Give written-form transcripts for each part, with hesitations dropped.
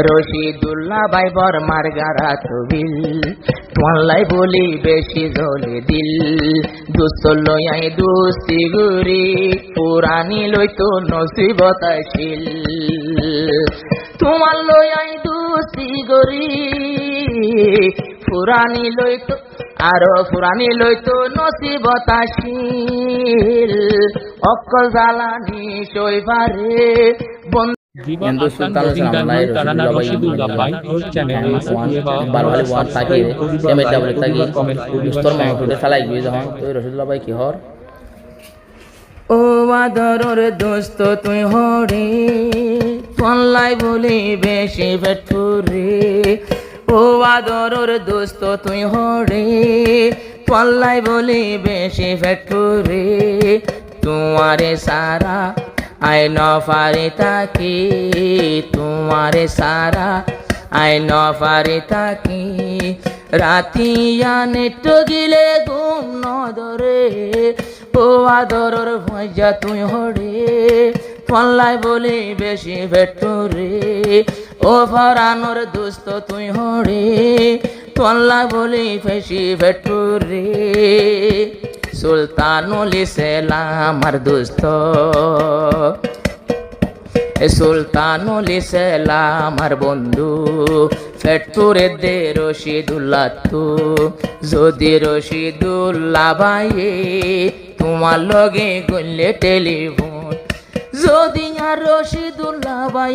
রশিদুল্লাহ ভাই বর্মার গারা তবিল তোমাল্লাই বলি বেশি জলে দিল দুস্ত লয়াই দুস্তি গুরি পুরানি লইতো নসিবত আসিল তোমার লয়াই দুস্তি গরি পুরানি লইতো আরো পুরানি লইতো নসিবত আসিল অক্কল জ্বালানি সইবারে হিন্দু সুলতান সামলাই রশিদুল্লাহ ভাই চ্যানেলে বারবালি ওয়ান থাকি এমএটা বলে থাকি উস্তর মাহফিলে চালাই গিয়ে যখন তো রশিদুল্লাহ ভাই কি হর ও আদরর দোস্ত তুই হরে পল্লাই বলি বেশি বেটুরে ও আদরর দোস্ত তুই হরে পল্লাই বলি বেশি বেটুরে তোমারে সারা আই নফারে তাকি তোমারে সারা আই নফারে তাকি রাতিয়া নেট গিলে ঘুম নদরে ও আদরর ভজা তুই হরে পল্লাই বলি বেশি ভেটুরে ও ফরানোর দুস্ত তুই হরে পল্লাই বলি বেশি ভেটুরে সুলতানুল ইসলাম আর দুস্ত সুলতানুল ইসলাম আর বন্ধু ফেটপুরে দে রশিদুল্লাহ তু যদি রশিদুল্লাহ ভাই তোমার লগে গলে টেলিফোন যদি আর রশিদুল্লাহ ভাই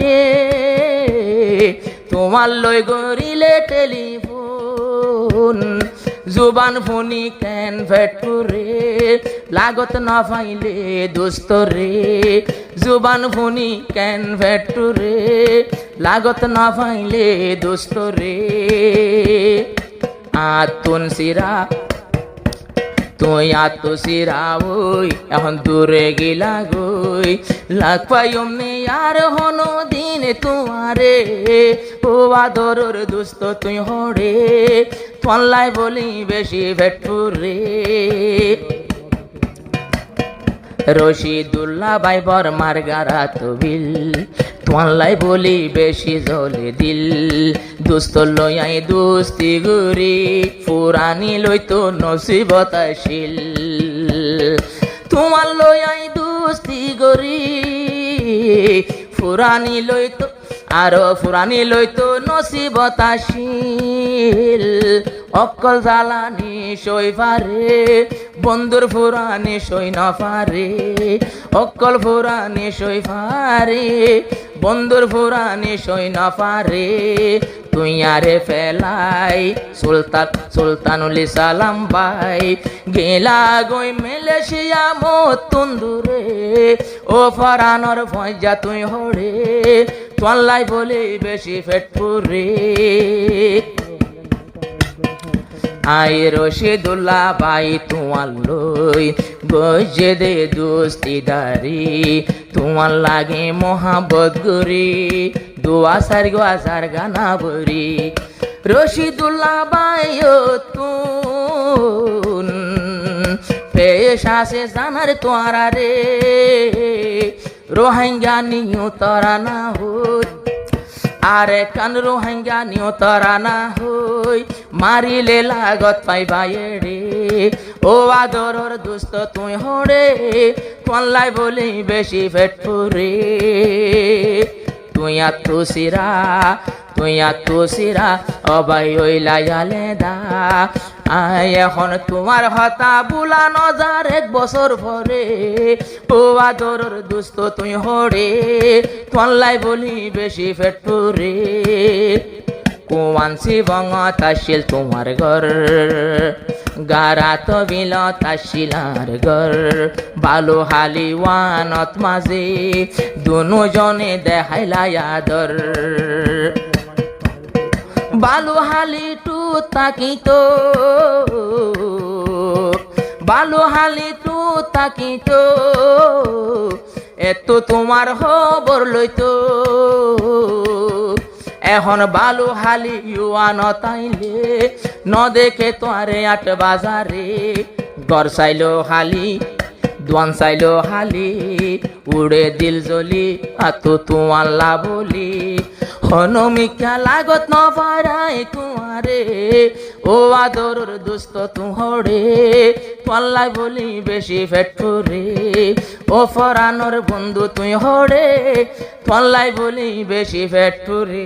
তোমার লই গরিলে টেলিফোন জুবান ফোনি কেন ফেটপুরে লাগত না পাইলে দোস্ত রে জুবান ফোনি কেন ফেটপুরে লাগত না পাইলে দোস্ত রে আতুন সিরা তুই আত সিরা ওই এখন দূরে গিলা গই লাগ পাই অমনি আর হনো দিন তোমারে ও আদরর দোস্ত তুই হরে পল্লাই বলি বেশি ভেটপুরে রশিদুল্লাহ ভাই বর্মার গারা তবিল তোমাল্লাই বলি বেশি জলে দিল দুস্ত লয়াই দুস্তি গুরি পুরানি লইতো নসিবত আসিল তোমার লয়াই দুস্তি গরি পুরানি লইতো আরো পুরানি লইতো নসিবত আসিল অক্কল জ্বালানি সইফারে বন্ধুর ফুরানি সই নফারে অক্কল ফুরানি সইফারে বন্ধুর ফুরানি সই নফারে তুই আরে ফেলাই সুলতানুল ইসলাম ভাই গেলা গই মালয়েশিয়া মতুন্দুরে ও ফরানোর ফজা তুই হরে তোল্লাই বলি বেশি ফেটপুরে আই রশিদুল্লাহ ভাই তোমার লই গজে দে দোস্তিদারি তোমার লাগে মোহাব্বত গরি দোয়া সার গানা বরি রশিদুল্লাহ ভাই ও তুন পেশা সে জানার তোরা রে রোহিঙ্গা নিও তোরা না হই আরে কান রোহিঙ্গা নিও তোরা না হই মারিলে লাগত পাইবা রে ও আদরর দুস্ত তুই হরে পল্লাই বলি বেশি ফেটপুরে তুই আত্মু সিরা অবাই ওইলাইলে দা আই এখন তোমার হতা বুলানো যার এক বছর পরে ও আদরর দুস্ত তুই হরে পল্লাই বলি বেশি ফেটপুরে কুয়ানসি বঙ্গ তাশিল তোমার ঘর গারা তো বিল তাশিলার ঘর বালু হালি ওয়ানত মাঝে দুনো জনে দেখাইলা আদর বালু হালি টু তাকিতো বালু হালি টু তাকিতো এত তোমার খবর লইতো এখন বালু হালি ইউয়ান তাইলে ন দেখে তোয়ারে আট বাজারে ঘর চাইলো হালি দোয়ান চাইলো হালি উড়ে দিল জ্বলি আতো তোমাল্লা বলি অনমিকা লাগত নপারাই তোমারে ও আদরর দুস্ত তুহরে পল্লাই বলি বেশি ফেট করে ও ফরানোর বন্ধু তুই হরে পল্লাই বলি বেশি ফেট করে